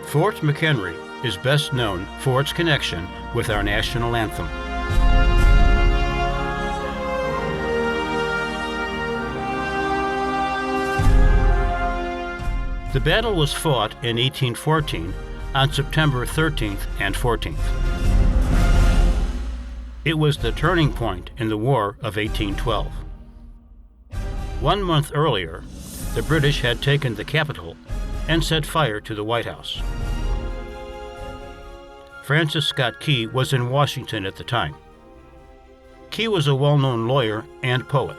Fort McHenry is best known for its connection with our national anthem. The battle was fought in 1814 on September 13th and 14th. It was the turning point in the War of 1812. 1 month earlier, the British had taken the capital and set fire to the White House. Francis Scott Key was in Washington at the time. Key was a well-known lawyer and poet.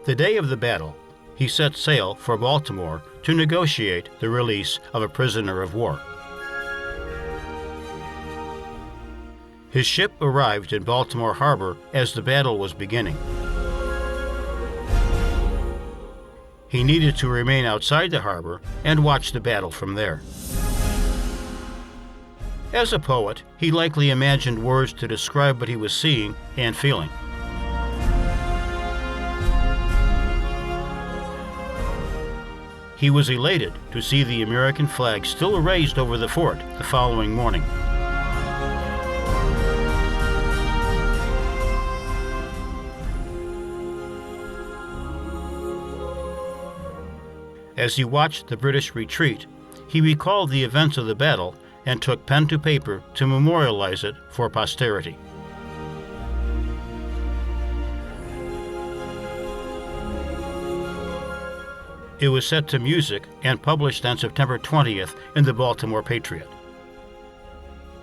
The day of the battle, he set sail for Baltimore to negotiate the release of a prisoner of war. His ship arrived in Baltimore Harbor as the battle was beginning. He needed to remain outside the harbor and watch the battle from there. As a poet, he likely imagined words to describe what he was seeing and feeling. He was elated to see the American flag still raised over the fort the following morning. As he watched the British retreat, he recalled the events of the battle and took pen to paper to memorialize it for posterity. It was set to music and published on September 20th in the Baltimore Patriot.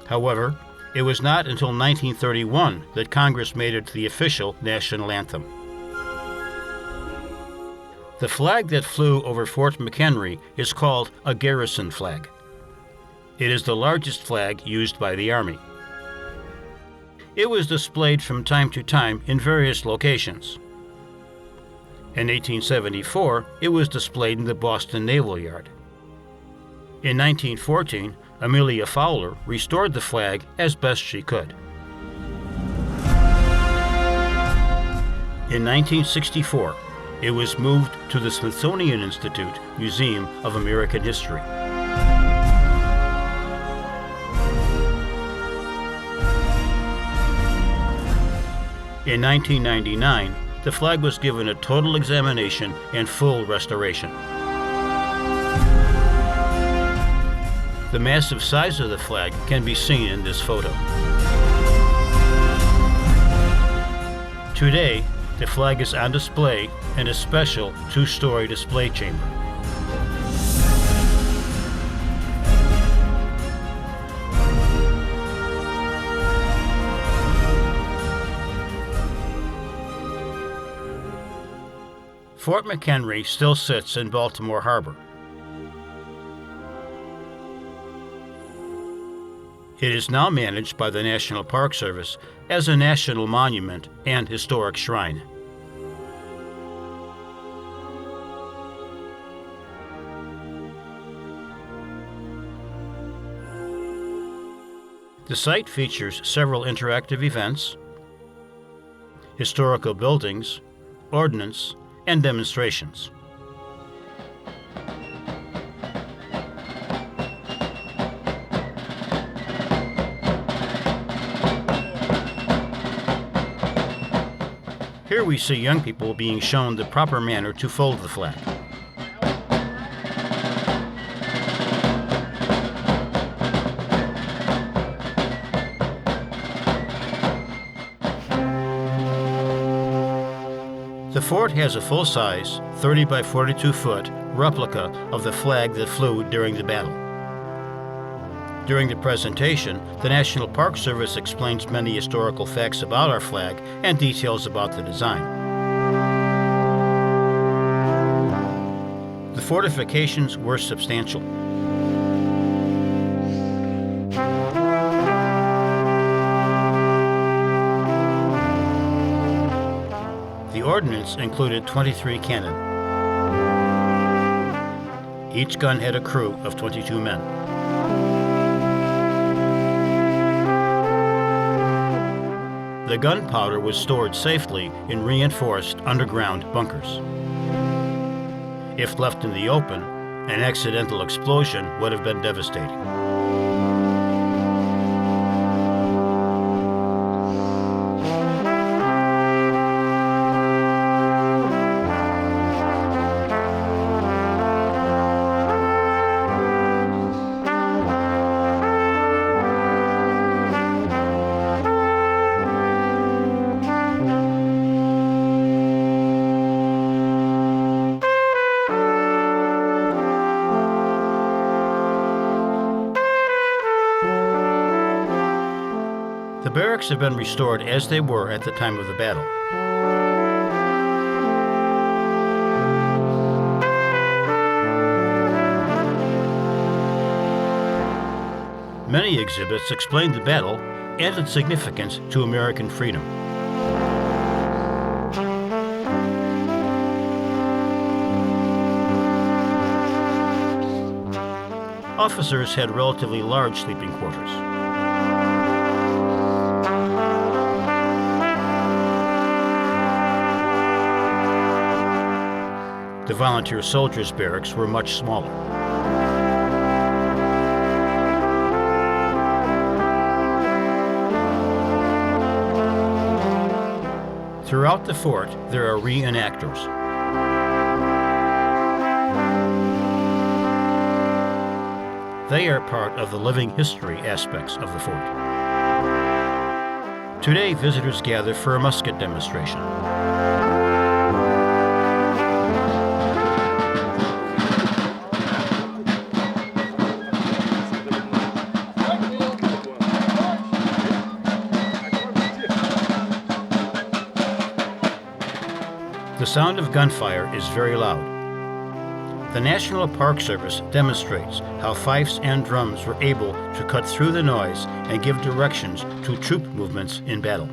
However, it was not until 1931 that Congress made it the official national anthem. The flag that flew over Fort McHenry is called a Garrison Flag. It is the largest flag used by the Army. It was displayed from time to time in various locations. In 1874, it was displayed in the Boston Naval Yard. In 1914, Amelia Fowler restored the flag as best she could. In 1964, it was moved to the Smithsonian Institute Museum of American History. In 1999, the flag was given a total examination and full restoration. The massive size of the flag can be seen in this photo. Today, the flag is on display in a special 2-story display chamber. Fort McHenry still sits in Baltimore Harbor. It is now managed by the National Park Service as a national monument and historic shrine. The site features several interactive events, historical buildings, ordnance, and demonstrations. Here we see young people being shown the proper manner to fold the flag. The fort has a full-size, 30 by 42 foot replica of the flag that flew during the battle. During the presentation, the National Park Service explains many historical facts about our flag and details about the design. The fortifications were substantial. The ordnance included 23 cannon. Each gun had a crew of 22 men. The gunpowder was stored safely in reinforced underground bunkers. If left in the open, An accidental explosion would have been devastating. The barracks have been restored as they were at the time of the battle. Many exhibits explain the battle and its significance to American freedom. Officers had relatively large sleeping quarters. The volunteer soldiers' barracks were much smaller. Throughout the fort, there are reenactors. They are part of the living history aspects of the fort. Today, visitors gather for a musket demonstration. The sound of gunfire is very loud. The National Park Service demonstrates how fifes and drums were able to cut through the noise and give directions to troop movements in battle.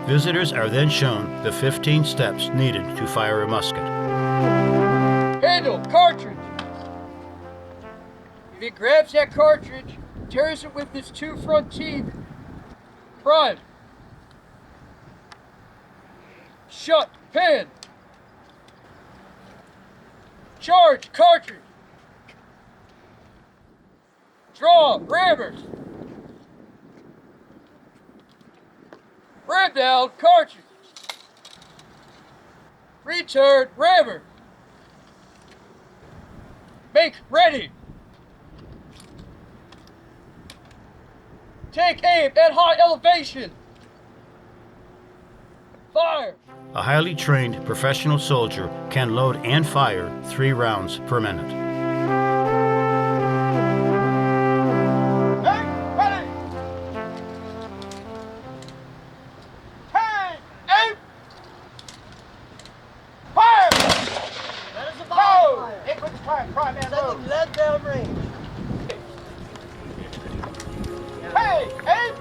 Visitors are then shown the 15 steps needed to fire a musket. Handle, cartridge. If it grabs that cartridge, tears it with its two front teeth. Prime. Shut, pin. Charge, cartridge. Draw, rammers. Ram down, cartridge. Return, rammer. Make ready. Take aim at high elevation. Fire. A highly trained professional soldier can load and fire 3 rounds per minute. Let down range. Hey, aim!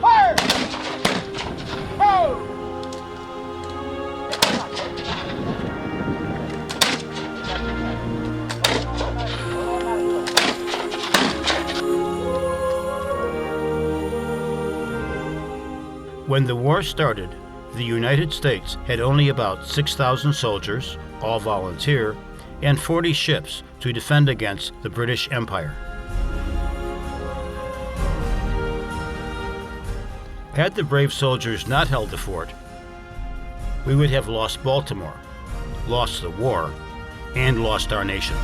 Fire! Go! When the war started, the United States had only about 6,000 soldiers, all volunteer, and 40 ships to defend against the British Empire. Had the brave soldiers not held the fort, we would have lost Baltimore, lost the war, and lost our nation.